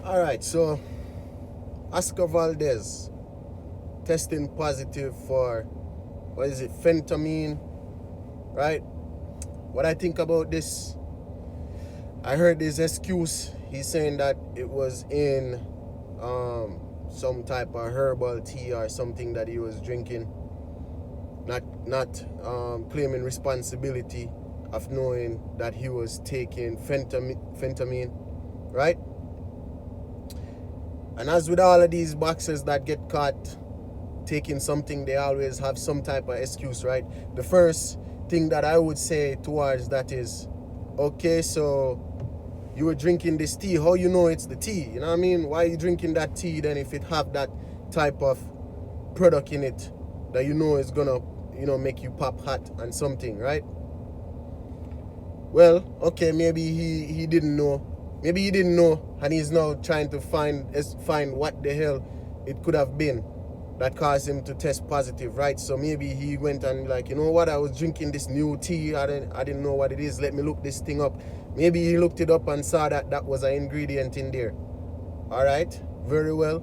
All right, so Oscar Valdez testing positive for, what is it, phentamine, right? What I think about this, I heard his excuse. He's saying that it was in some type of herbal tea or something that he was drinking, not claiming responsibility of knowing that he was taking phentamine, right? And as with all of these boxers that get caught taking something, they always have some type of excuse, right? The first thing that I would say towards that is, okay, so you were drinking this tea, how you know it's the tea? You know what I mean? Why are you drinking that tea then if it have that type of product in it that you know is gonna, make you pop hot and something, right? Well, okay, maybe he didn't know. Maybe he didn't know, and he's now trying to find what the hell it could have been that caused him to test positive, right? So maybe he went and like, you know what, I was drinking this new tea, I didn't know what it is, let me look this thing up. Maybe he looked it up and saw that that was an ingredient in there. All right, very well.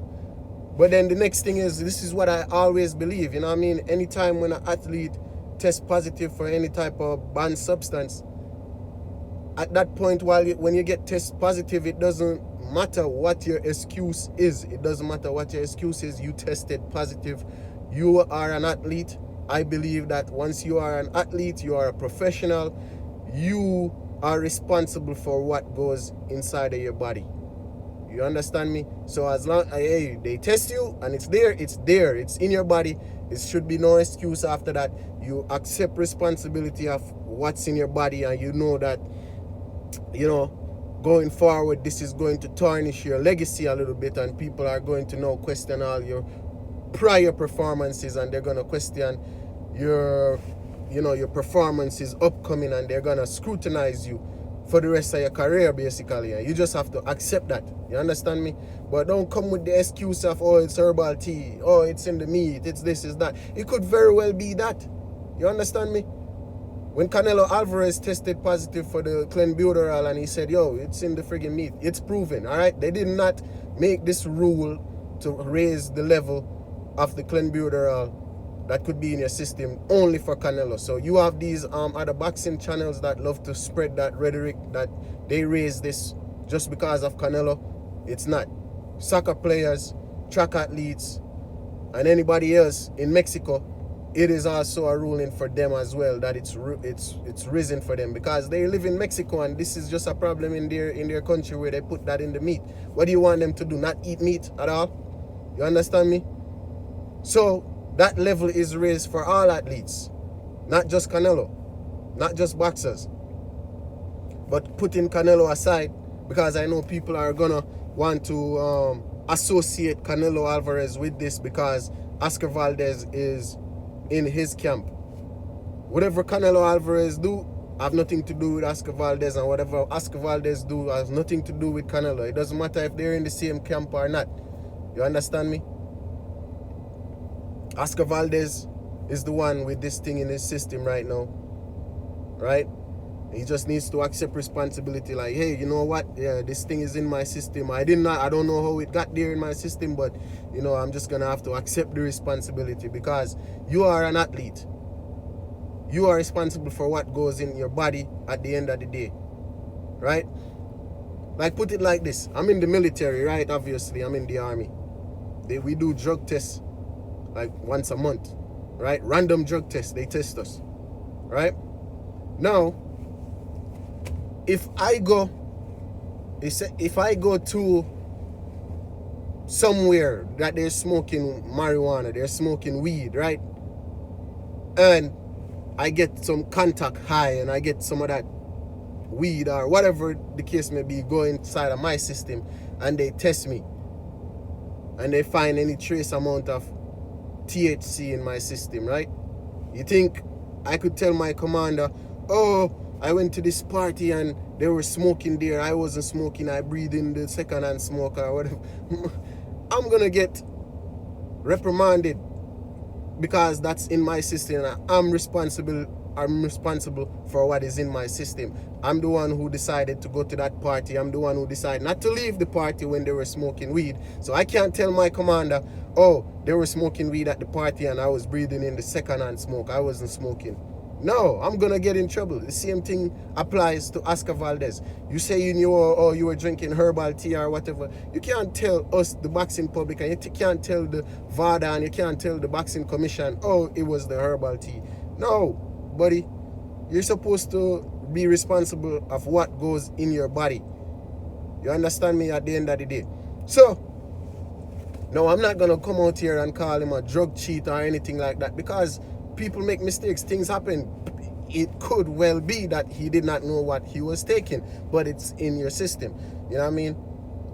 But then the next thing is, this is what I always believe, you know what I mean? Anytime when an athlete tests positive for any type of banned substance, at that point, when you get test positive, it doesn't matter what your excuse is. It doesn't matter what your excuse is. You tested positive. You are an athlete. I believe that once you are an athlete, you are a professional. You are responsible for what goes inside of your body. You understand me? So as long as they test you and it's there, it's in your body. It should be no excuse after that. You accept responsibility of what's in your body, and you know that, going forward, this is going to tarnish your legacy a little bit, and people are going to now question all your prior performances, and they're going to question your performances upcoming, and they're going to scrutinize you for the rest of your career, basically. And you just have to accept that. You understand me? But don't come with the excuse of, oh, it's herbal tea, oh, it's in the meat, it's this, it's that. It could very well be that. You understand me? When Canelo Alvarez tested positive for the clenbuterol, and he said, yo, it's in the friggin' meat, it's proven, all right? They did not make this rule to raise the level of the clenbuterol that could be in your system only for Canelo. So you have these other boxing channels that love to spread that rhetoric that they raise this just because of Canelo. It's not. Soccer players, track athletes, and anybody else in Mexico, it is also a ruling for them as well that it's risen for them, because they live in Mexico, and this is just a problem in their country where they put that in the meat. What do you want them to do? Not eat meat at all? You understand me? So that level is raised for all athletes, not just Canelo, not just boxers. But putting Canelo aside, because I know people are gonna want to associate Canelo Alvarez with this because Oscar Valdez is in his camp. Whatever Canelo Alvarez do have nothing to do with Oscar Valdez, and whatever Oscar Valdez do has nothing to do with Canelo. It doesn't matter if they're in the same camp or not. You understand me? Oscar Valdez is the one with this thing in his system right now, right? He just needs to accept responsibility, like, hey, you know what? Yeah, this thing is in my system. I don't know how it got there in my system, but, I'm just going to have to accept the responsibility, because you are an athlete. You are responsible for what goes in your body at the end of the day, right? Like, put it like this. I'm in the military, right? Obviously, I'm in the army. We do drug tests like once a month, right? Random drug tests. They test us, right? Now, if I go to somewhere that they're smoking marijuana, they're smoking weed, right? And I get some contact high, and I get some of that weed or whatever the case may be go inside of my system, and they test me, and they find any trace amount of THC in my system, right? You think I could tell my commander, oh, I went to this party and they were smoking there, I wasn't smoking, I breathed in the second-hand smoke or whatever? I'm gonna get reprimanded because that's in my system, and I'm responsible I'm responsible for what is in my system. I'm the one who decided to go to that party. I'm the one who decided not to leave the party when they were smoking weed. So I can't tell my commander, oh, they were smoking weed at the party and I was breathing in the secondhand smoke. I wasn't smoking. No, I'm gonna get in trouble. The same thing applies to Oscar Valdez. You say you knew, or you were drinking herbal tea or whatever. You can't tell us, the boxing public, and you can't tell the VADA, and you can't tell the boxing commission, oh, it was the herbal tea. No, buddy, you're supposed to be responsible of what goes in your body. You understand me? At the end of the day. So, no, I'm not gonna come out here and call him a drug cheat or anything like that, because people make mistakes, things happen. It could well be that he did not know what he was taking, but it's in your system. You know what I mean?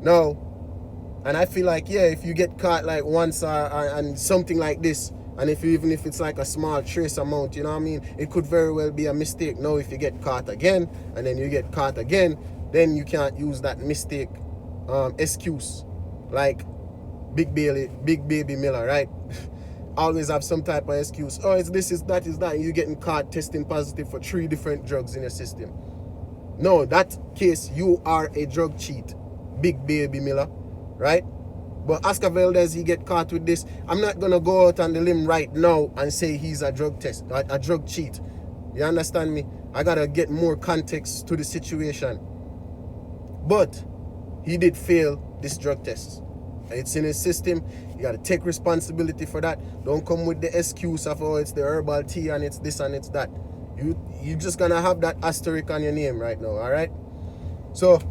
No. And I feel like, yeah, if you get caught like once and something like this, and even if it's like a small trace amount, you know what I mean, it could very well be a mistake. Now, if you get caught again, and then you get caught again, then you can't use that mistake excuse like Big Baby Miller, right? Always have some type of excuse. Oh, it's this, is that, is that. And you're getting caught testing positive for 3 different drugs in your system. No, that case, you are a drug cheat, Big Baby Miller, right? But Oscar Valdez, he get caught with this. I'm not gonna go out on the limb right now and say he's a drug cheat. You understand me? I gotta get more context to the situation. But he did fail this drug test. It's in his system. You got to take responsibility for that. Don't come with the excuse of, oh, it's the herbal tea and it's this and it's that. You just gonna have that asterisk on your name right now, all right? So,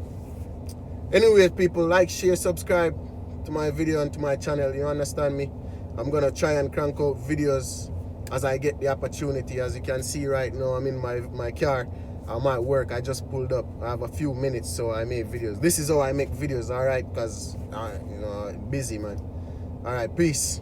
anyway, people, like, share, subscribe to my video and to my channel. You understand me? I'm gonna try and crank out videos as I get the opportunity. As you can see right now, I'm in my car. I'm at work. I just pulled up. I have a few minutes, so I made videos. This is how I make videos, all right? Because, you know, busy, man. All right, peace.